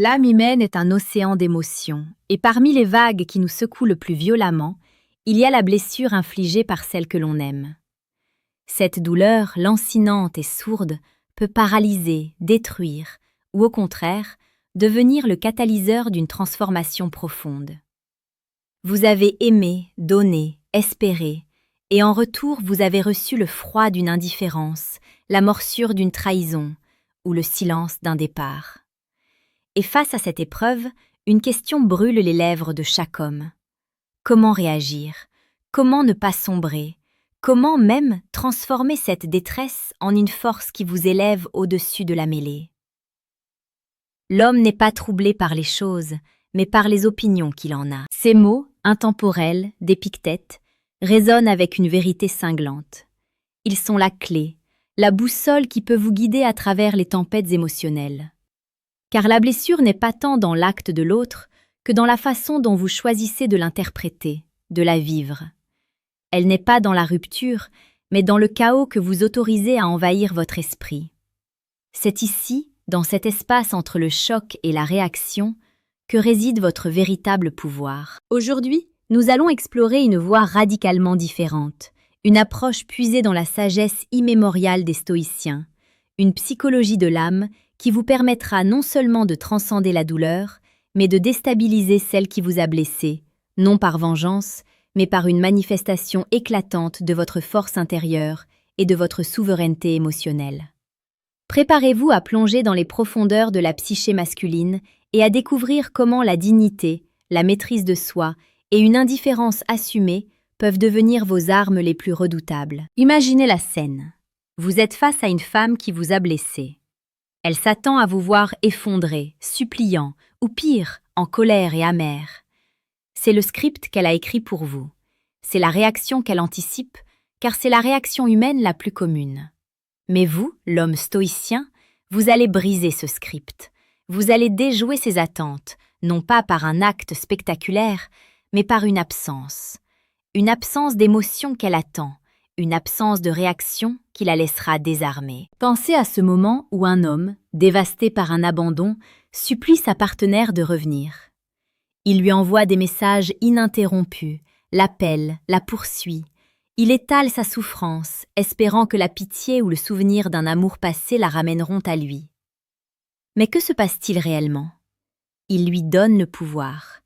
L'âme humaine est un océan d'émotions, et parmi les vagues qui nous secouent le plus violemment, il y a la blessure infligée par celle que l'on aime. Cette douleur, lancinante et sourde, peut paralyser, détruire, ou au contraire, devenir le catalyseur d'une transformation profonde. Vous avez aimé, donné, espéré, et en retour vous avez reçu le froid d'une indifférence, la morsure d'une trahison, ou le silence d'un départ. Et face à cette épreuve, une question brûle les lèvres de chaque homme. Comment réagir? Comment ne pas sombrer? Comment même transformer cette détresse en une force qui vous élève au-dessus de la mêlée? L'homme n'est pas troublé par les choses, mais par les opinions qu'il en a. Ces mots, intemporels, d'Épictète, résonnent avec une vérité cinglante. Ils sont la clé, la boussole qui peut vous guider à travers les tempêtes émotionnelles. Car la blessure n'est pas tant dans l'acte de l'autre que dans la façon dont vous choisissez de l'interpréter, de la vivre. Elle n'est pas dans la rupture, mais dans le chaos que vous autorisez à envahir votre esprit. C'est ici, dans cet espace entre le choc et la réaction, que réside votre véritable pouvoir. Aujourd'hui, nous allons explorer une voie radicalement différente, une approche puisée dans la sagesse immémoriale des stoïciens, une psychologie de l'âme qui vous permettra non seulement de transcender la douleur, mais de déstabiliser celle qui vous a blessé, non par vengeance, mais par une manifestation éclatante de votre force intérieure et de votre souveraineté émotionnelle. Préparez-vous à plonger dans les profondeurs de la psyché masculine et à découvrir comment la dignité, la maîtrise de soi et une indifférence assumée peuvent devenir vos armes les plus redoutables. Imaginez la scène. Vous êtes face à une femme qui vous a blessé. Elle s'attend à vous voir effondré, suppliant, ou pire, en colère et amer. C'est le script qu'elle a écrit pour vous. C'est la réaction qu'elle anticipe, car c'est la réaction humaine la plus commune. Mais vous, l'homme stoïcien, vous allez briser ce script. Vous allez déjouer ses attentes, non pas par un acte spectaculaire, mais par une absence. Une absence d'émotion qu'elle attend, une absence de réaction qui la laissera désarmée. Pensez à ce moment où un homme, dévasté par un abandon, supplie sa partenaire de revenir. Il lui envoie des messages ininterrompus, l'appelle, la poursuit. Il étale sa souffrance, espérant que la pitié ou le souvenir d'un amour passé la ramèneront à lui. Mais que se passe-t-il réellement? Il lui donne le pouvoir.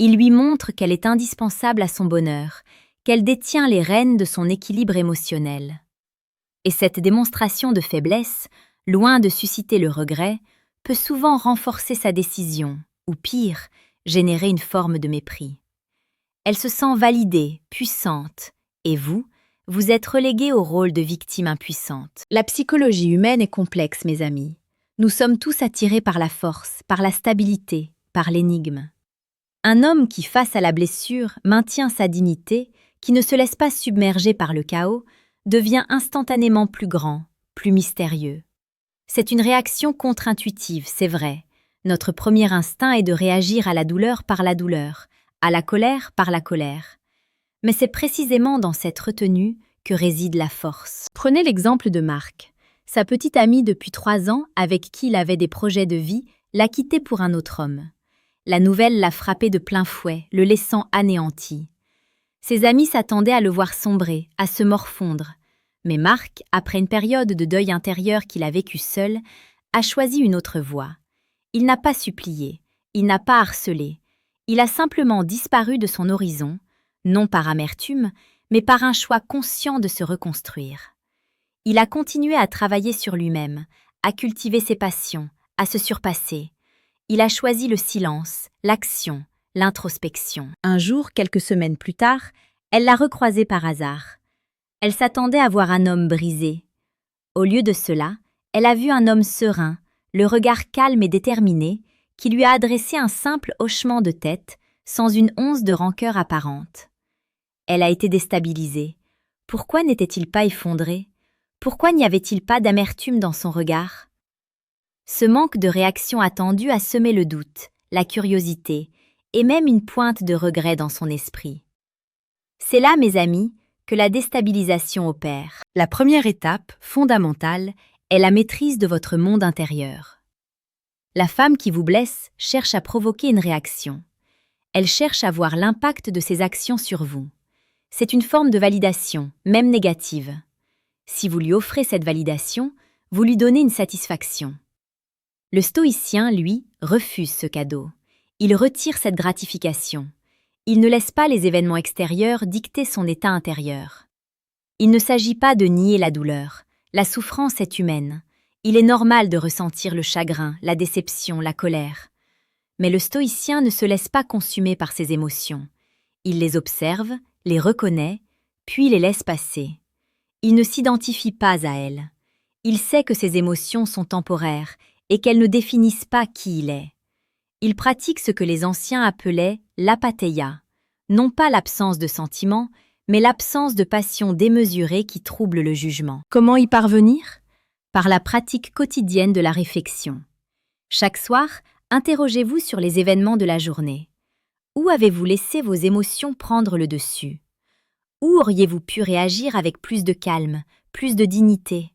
Il lui montre qu'elle est indispensable à son bonheur, qu'elle détient les rênes de son équilibre émotionnel. Et cette démonstration de faiblesse, loin de susciter le regret, peut souvent renforcer sa décision, ou pire, générer une forme de mépris. Elle se sent validée, puissante, et vous êtes relégué au rôle de victime impuissante. La psychologie humaine est complexe, mes amis. Nous sommes tous attirés par la force, par la stabilité, par l'énigme. Un homme qui, face à la blessure, maintient sa dignité, qui ne se laisse pas submerger par le chaos, devient instantanément plus grand, plus mystérieux. C'est une réaction contre-intuitive, c'est vrai. Notre premier instinct est de réagir à la douleur par la douleur, à la colère par la colère. Mais c'est précisément dans cette retenue que réside la force. Prenez l'exemple de Marc. Sa petite amie depuis 3 ans, avec qui il avait des projets de vie, l'a quitté pour un autre homme. La nouvelle l'a frappé de plein fouet, le laissant anéanti. Ses amis s'attendaient à le voir sombrer, à se morfondre. Mais Marc, après une période de deuil intérieur qu'il a vécu seul, a choisi une autre voie. Il n'a pas supplié, il n'a pas harcelé. Il a simplement disparu de son horizon, non par amertume, mais par un choix conscient de se reconstruire. Il a continué à travailler sur lui-même, à cultiver ses passions, à se surpasser. Il a choisi le silence, l'action, l'introspection. Un jour, quelques semaines plus tard, elle l'a recroisé par hasard. Elle s'attendait à voir un homme brisé. Au lieu de cela, elle a vu un homme serein, le regard calme et déterminé, qui lui a adressé un simple hochement de tête, sans une once de rancœur apparente. Elle a été déstabilisée. Pourquoi n'était-il pas effondré? Pourquoi n'y avait-il pas d'amertume dans son regard? Ce manque de réaction attendue a semé le doute, la curiosité, et même une pointe de regret dans son esprit. C'est là, mes amis, que la déstabilisation opère. La première étape, fondamentale, est la maîtrise de votre monde intérieur. La femme qui vous blesse cherche à provoquer une réaction. Elle cherche à voir l'impact de ses actions sur vous. C'est une forme de validation, même négative. Si vous lui offrez cette validation, vous lui donnez une satisfaction. Le stoïcien, lui, refuse ce cadeau. Il retire cette gratification. Il ne laisse pas les événements extérieurs dicter son état intérieur. Il ne s'agit pas de nier la douleur. La souffrance est humaine. Il est normal de ressentir le chagrin, la déception, la colère. Mais le stoïcien ne se laisse pas consumer par ses émotions. Il les observe, les reconnaît, puis les laisse passer. Il ne s'identifie pas à elles. Il sait que ses émotions sont temporaires et qu'elles ne définissent pas qui il est. Il pratique ce que les anciens appelaient l'apatheia, non pas l'absence de sentiments, mais l'absence de passion démesurée qui trouble le jugement. Comment y parvenir? Par la pratique quotidienne de la réflexion. Chaque soir, interrogez-vous sur les événements de la journée. Où avez-vous laissé vos émotions prendre le dessus? Où auriez-vous pu réagir avec plus de calme, plus de dignité?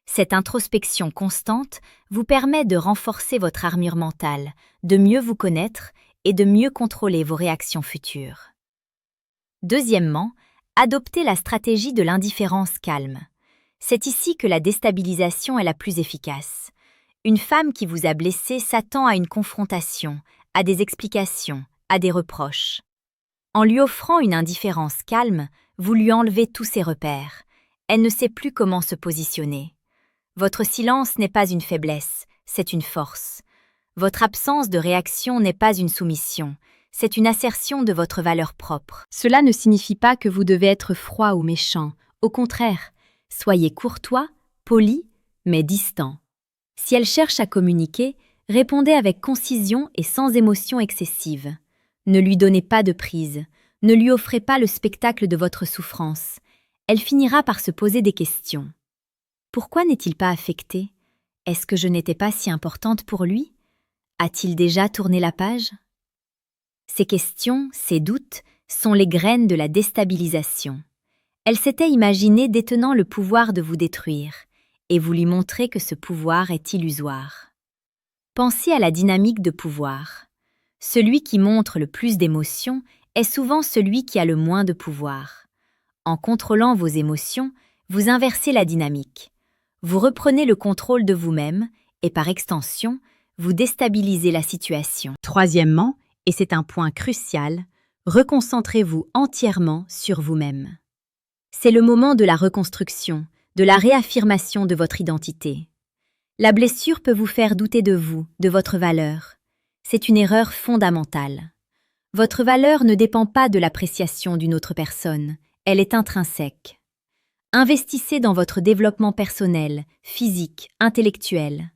Cette introspection constante vous permet de renforcer votre armure mentale, de mieux vous connaître et de mieux contrôler vos réactions futures. Deuxièmement, adoptez la stratégie de l'indifférence calme. C'est ici que la déstabilisation est la plus efficace. Une femme qui vous a blessé s'attend à une confrontation, à des explications, à des reproches. En lui offrant une indifférence calme, vous lui enlevez tous ses repères. Elle ne sait plus comment se positionner. Votre silence n'est pas une faiblesse, c'est une force. Votre absence de réaction n'est pas une soumission, c'est une assertion de votre valeur propre. Cela ne signifie pas que vous devez être froid ou méchant. Au contraire, soyez courtois, poli, mais distant. Si elle cherche à communiquer, répondez avec concision et sans émotion excessive. Ne lui donnez pas de prise, ne lui offrez pas le spectacle de votre souffrance. Elle finira par se poser des questions. Pourquoi n'est-il pas affecté? Est-ce que je n'étais pas si importante pour lui? A-t-il déjà tourné la page? Ces questions, ces doutes, sont les graines de la déstabilisation. Elle s'était imaginée détenant le pouvoir de vous détruire, et vous lui montrez que ce pouvoir est illusoire. Pensez à la dynamique de pouvoir. Celui qui montre le plus d'émotions est souvent celui qui a le moins de pouvoir. En contrôlant vos émotions, vous inversez la dynamique. Vous reprenez le contrôle de vous-même et par extension, vous déstabilisez la situation. Troisièmement, et c'est un point crucial, reconcentrez-vous entièrement sur vous-même. C'est le moment de la reconstruction, de la réaffirmation de votre identité. La blessure peut vous faire douter de vous, de votre valeur. C'est une erreur fondamentale. Votre valeur ne dépend pas de l'appréciation d'une autre personne, elle est intrinsèque. Investissez dans votre développement personnel, physique, intellectuel.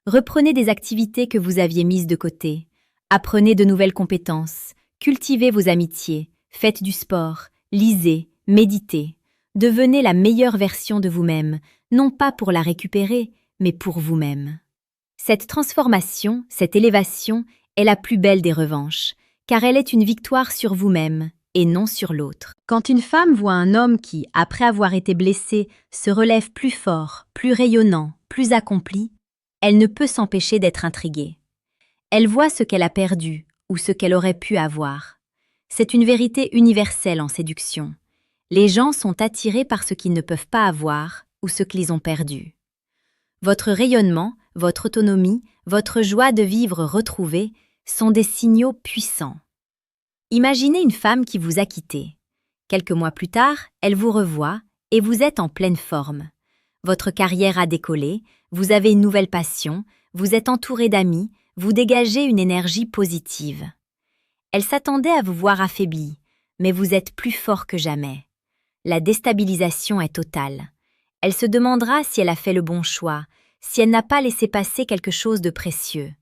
Reprenez des activités que vous aviez mises de côté. Apprenez de nouvelles compétences. Cultivez vos amitiés. Faites du sport. Lisez. Méditez. Devenez la meilleure version de vous-même, non pas pour la récupérer, mais pour vous-même. Cette transformation, cette élévation, est la plus belle des revanches, car elle est une victoire sur vous-même et non sur l'autre. Quand une femme voit un homme qui, après avoir été blessé, se relève plus fort, plus rayonnant, plus accompli, elle ne peut s'empêcher d'être intriguée. Elle voit ce qu'elle a perdu ou ce qu'elle aurait pu avoir. C'est une vérité universelle en séduction. Les gens sont attirés par ce qu'ils ne peuvent pas avoir ou ce qu'ils ont perdu. Votre rayonnement, votre autonomie, votre joie de vivre retrouvée sont des signaux puissants. Imaginez une femme qui vous a quitté. Quelques mois plus tard, elle vous revoit et vous êtes en pleine forme. Votre carrière a décollé, vous avez une nouvelle passion, vous êtes entouré d'amis, vous dégagez une énergie positive. Elle s'attendait à vous voir affaibli, mais vous êtes plus fort que jamais. La déstabilisation est totale. Elle se demandera si elle a fait le bon choix, si elle n'a pas laissé passer quelque chose de précieux.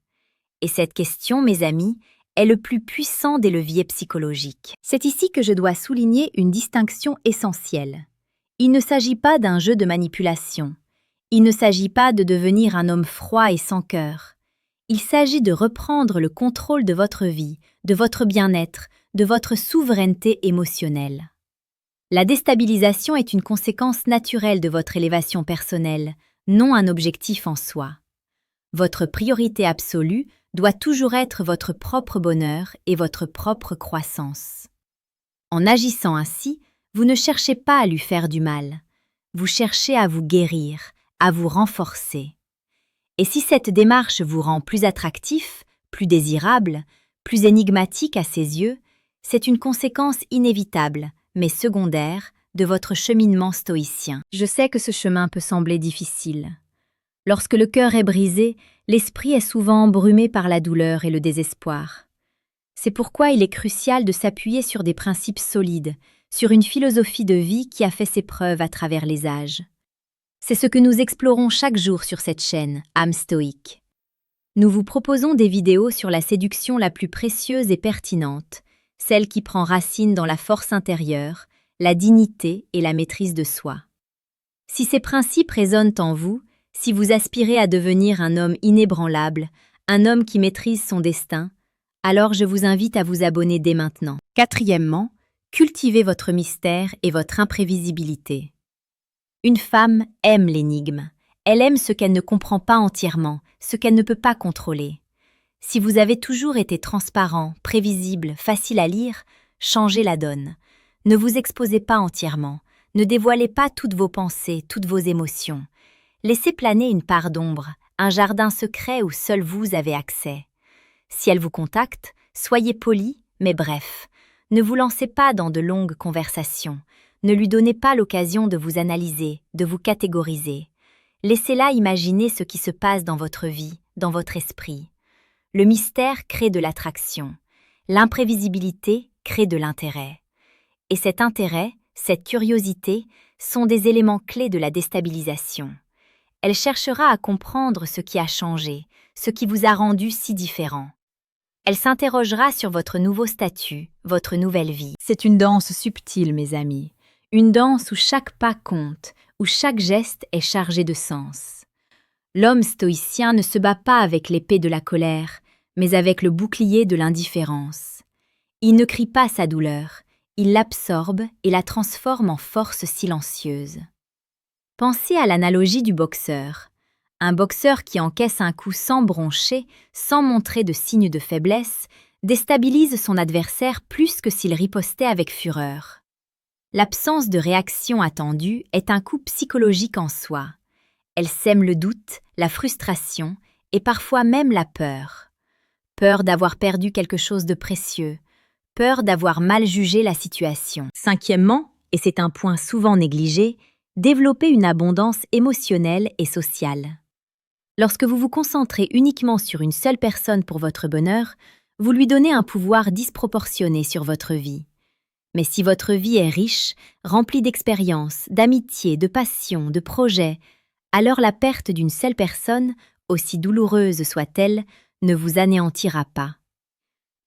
Et cette question, mes amis, est le plus puissant des leviers psychologiques. C'est ici que je dois souligner une distinction essentielle. Il ne s'agit pas d'un jeu de manipulation. Il ne s'agit pas de devenir un homme froid et sans cœur. Il s'agit de reprendre le contrôle de votre vie, de votre bien-être, de votre souveraineté émotionnelle. La déstabilisation est une conséquence naturelle de votre élévation personnelle, non un objectif en soi. Votre priorité absolue doit toujours être votre propre bonheur et votre propre croissance. En agissant ainsi, vous ne cherchez pas à lui faire du mal. Vous cherchez à vous guérir, à vous renforcer. Et si cette démarche vous rend plus attractif, plus désirable, plus énigmatique à ses yeux, c'est une conséquence inévitable, mais secondaire, de votre cheminement stoïcien. Je sais que ce chemin peut sembler difficile. Lorsque le cœur est brisé, l'esprit est souvent embrumé par la douleur et le désespoir. C'est pourquoi il est crucial de s'appuyer sur des principes solides, sur une philosophie de vie qui a fait ses preuves à travers les âges. C'est ce que nous explorons chaque jour sur cette chaîne, âme stoïque. Nous vous proposons des vidéos sur la séduction la plus précieuse et pertinente, celle qui prend racine dans la force intérieure, la dignité et la maîtrise de soi. Si ces principes résonnent en vous, si vous aspirez à devenir un homme inébranlable, un homme qui maîtrise son destin, alors je vous invite à vous abonner dès maintenant. Quatrièmement, cultivez votre mystère et votre imprévisibilité. Une femme aime l'énigme. Elle aime ce qu'elle ne comprend pas entièrement, ce qu'elle ne peut pas contrôler. Si vous avez toujours été transparent, prévisible, facile à lire, changez la donne. Ne vous exposez pas entièrement, ne dévoilez pas toutes vos pensées, toutes vos émotions. Laissez planer une part d'ombre, un jardin secret où seul vous avez accès. Si elle vous contacte, soyez poli, mais bref. Ne vous lancez pas dans de longues conversations. Ne lui donnez pas l'occasion de vous analyser, de vous catégoriser. Laissez-la imaginer ce qui se passe dans votre vie, dans votre esprit. Le mystère crée de l'attraction. L'imprévisibilité crée de l'intérêt. Et cet intérêt, cette curiosité, sont des éléments clés de la déstabilisation. Elle cherchera à comprendre ce qui a changé, ce qui vous a rendu si différent. Elle s'interrogera sur votre nouveau statut, votre nouvelle vie. C'est une danse subtile, mes amis. Une danse où chaque pas compte, où chaque geste est chargé de sens. L'homme stoïcien ne se bat pas avec l'épée de la colère, mais avec le bouclier de l'indifférence. Il ne crie pas sa douleur, il l'absorbe et la transforme en force silencieuse. Pensez à l'analogie du boxeur. Un boxeur qui encaisse un coup sans broncher, sans montrer de signes de faiblesse, déstabilise son adversaire plus que s'il ripostait avec fureur. L'absence de réaction attendue est un coup psychologique en soi. Elle sème le doute, la frustration et parfois même la peur. Peur d'avoir perdu quelque chose de précieux, peur d'avoir mal jugé la situation. Cinquièmement, et c'est un point souvent négligé, développer une abondance émotionnelle et sociale. Lorsque vous vous concentrez uniquement sur une seule personne pour votre bonheur, vous lui donnez un pouvoir disproportionné sur votre vie. Mais si votre vie est riche, remplie d'expériences, d'amitié, de passion, de projets, alors la perte d'une seule personne, aussi douloureuse soit-elle, ne vous anéantira pas.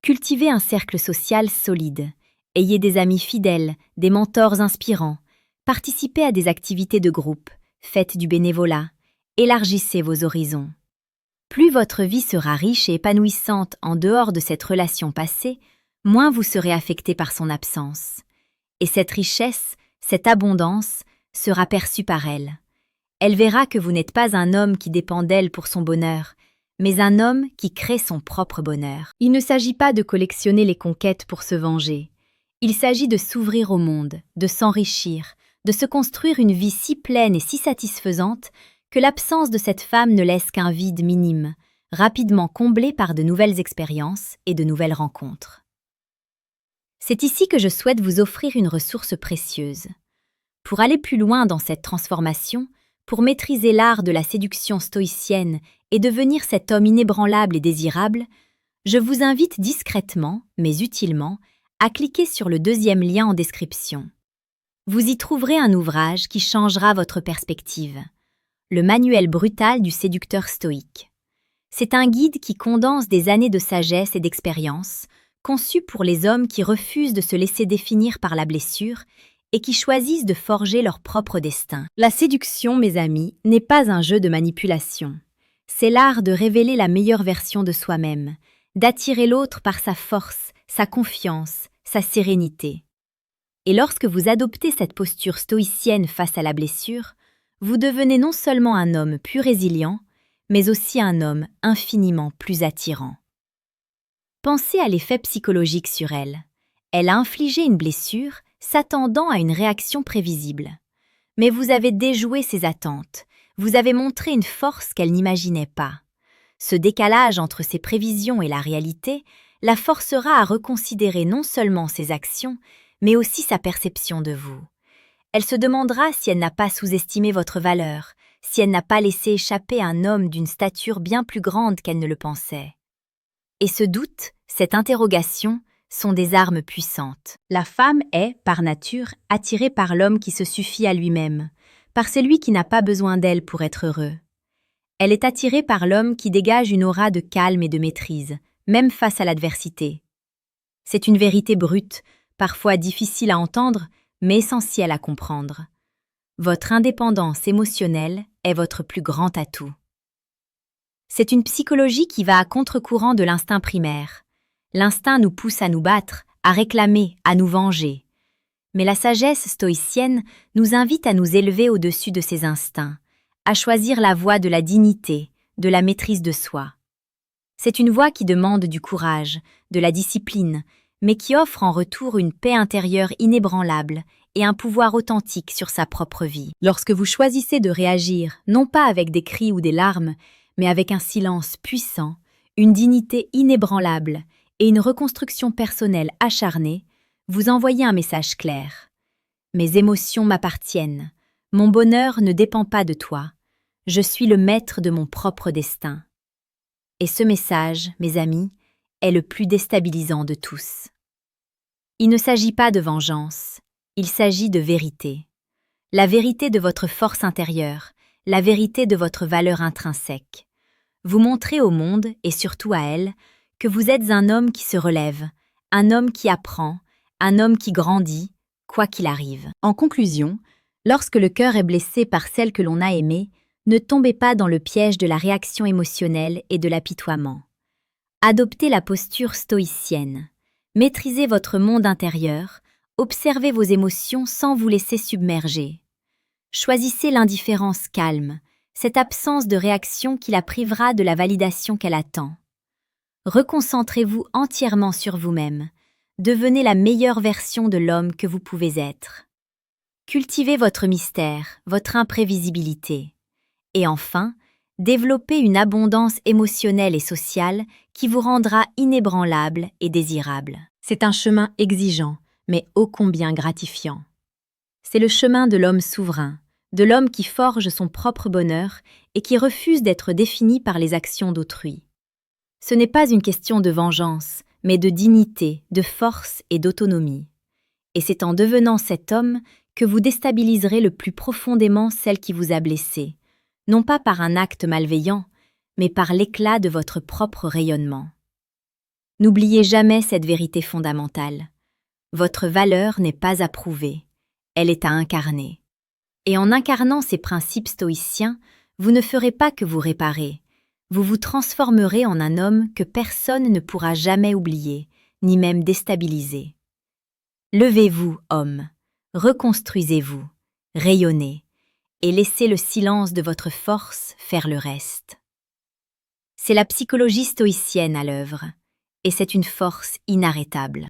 Cultivez un cercle social solide. Ayez des amis fidèles, des mentors inspirants. Participez à des activités de groupe, faites du bénévolat, élargissez vos horizons. Plus votre vie sera riche et épanouissante en dehors de cette relation passée, moins vous serez affecté par son absence. Et cette richesse, cette abondance, sera perçue par elle. Elle verra que vous n'êtes pas un homme qui dépend d'elle pour son bonheur, mais un homme qui crée son propre bonheur. Il ne s'agit pas de collectionner les conquêtes pour se venger. Il s'agit de s'ouvrir au monde, de s'enrichir, de se construire une vie si pleine et si satisfaisante que l'absence de cette femme ne laisse qu'un vide minime, rapidement comblé par de nouvelles expériences et de nouvelles rencontres. C'est ici que je souhaite vous offrir une ressource précieuse. Pour aller plus loin dans cette transformation, pour maîtriser l'art de la séduction stoïcienne et devenir cet homme inébranlable et désirable, je vous invite discrètement, mais utilement, à cliquer sur le deuxième lien en description. Vous y trouverez un ouvrage qui changera votre perspective. Le manuel brutal du séducteur stoïque. C'est un guide qui condense des années de sagesse et d'expérience, conçu pour les hommes qui refusent de se laisser définir par la blessure et qui choisissent de forger leur propre destin. La séduction, mes amis, n'est pas un jeu de manipulation. C'est l'art de révéler la meilleure version de soi-même, d'attirer l'autre par sa force, sa confiance, sa sérénité. Et lorsque vous adoptez cette posture stoïcienne face à la blessure, vous devenez non seulement un homme plus résilient, mais aussi un homme infiniment plus attirant. Pensez à l'effet psychologique sur elle. Elle a infligé une blessure, s'attendant à une réaction prévisible. Mais vous avez déjoué ses attentes, vous avez montré une force qu'elle n'imaginait pas. Ce décalage entre ses prévisions et la réalité la forcera à reconsidérer non seulement ses actions, mais aussi sa perception de vous. Elle se demandera si elle n'a pas sous-estimé votre valeur, si elle n'a pas laissé échapper un homme d'une stature bien plus grande qu'elle ne le pensait. Et ce doute, cette interrogation, sont des armes puissantes. La femme est, par nature, attirée par l'homme qui se suffit à lui-même, par celui qui n'a pas besoin d'elle pour être heureux. Elle est attirée par l'homme qui dégage une aura de calme et de maîtrise, même face à l'adversité. C'est une vérité brute, parfois difficile à entendre, mais essentielle à comprendre. Votre indépendance émotionnelle est votre plus grand atout. C'est une psychologie qui va à contre-courant de l'instinct primaire. L'instinct nous pousse à nous battre, à réclamer, à nous venger. Mais la sagesse stoïcienne nous invite à nous élever au-dessus de ces instincts, à choisir la voie de la dignité, de la maîtrise de soi. C'est une voie qui demande du courage, de la discipline, mais qui offre en retour une paix intérieure inébranlable et un pouvoir authentique sur sa propre vie. Lorsque vous choisissez de réagir, non pas avec des cris ou des larmes, mais avec un silence puissant, une dignité inébranlable et une reconstruction personnelle acharnée, vous envoyez un message clair. Mes émotions m'appartiennent. Mon bonheur ne dépend pas de toi. Je suis le maître de mon propre destin. Et ce message, mes amis, est le plus déstabilisant de tous. Il ne s'agit pas de vengeance, il s'agit de vérité. La vérité de votre force intérieure, la vérité de votre valeur intrinsèque. Vous montrez au monde, et surtout à elle, que vous êtes un homme qui se relève, un homme qui apprend, un homme qui grandit, quoi qu'il arrive. En conclusion, lorsque le cœur est blessé par celle que l'on a aimée, ne tombez pas dans le piège de la réaction émotionnelle et de l'apitoiement. Adoptez la posture stoïcienne. Maîtrisez votre monde intérieur, observez vos émotions sans vous laisser submerger. Choisissez l'indifférence calme, cette absence de réaction qui la privera de la validation qu'elle attend. Reconcentrez-vous entièrement sur vous-même. Devenez la meilleure version de l'homme que vous pouvez être. Cultivez votre mystère, votre imprévisibilité. Et enfin, développez une abondance émotionnelle et sociale qui vous rendra inébranlable et désirable. C'est un chemin exigeant, mais ô combien gratifiant. C'est le chemin de l'homme souverain, de l'homme qui forge son propre bonheur et qui refuse d'être défini par les actions d'autrui. Ce n'est pas une question de vengeance, mais de dignité, de force et d'autonomie. Et c'est en devenant cet homme que vous déstabiliserez le plus profondément celle qui vous a blessé, non pas par un acte malveillant, mais par l'éclat de votre propre rayonnement. N'oubliez jamais cette vérité fondamentale. Votre valeur n'est pas à prouver, elle est à incarner. Et en incarnant ces principes stoïciens, vous ne ferez pas que vous réparer, vous vous transformerez en un homme que personne ne pourra jamais oublier, ni même déstabiliser. Levez-vous, homme, reconstruisez-vous, rayonnez, et laissez le silence de votre force faire le reste. C'est la psychologie stoïcienne à l'œuvre, et c'est une force inarrêtable.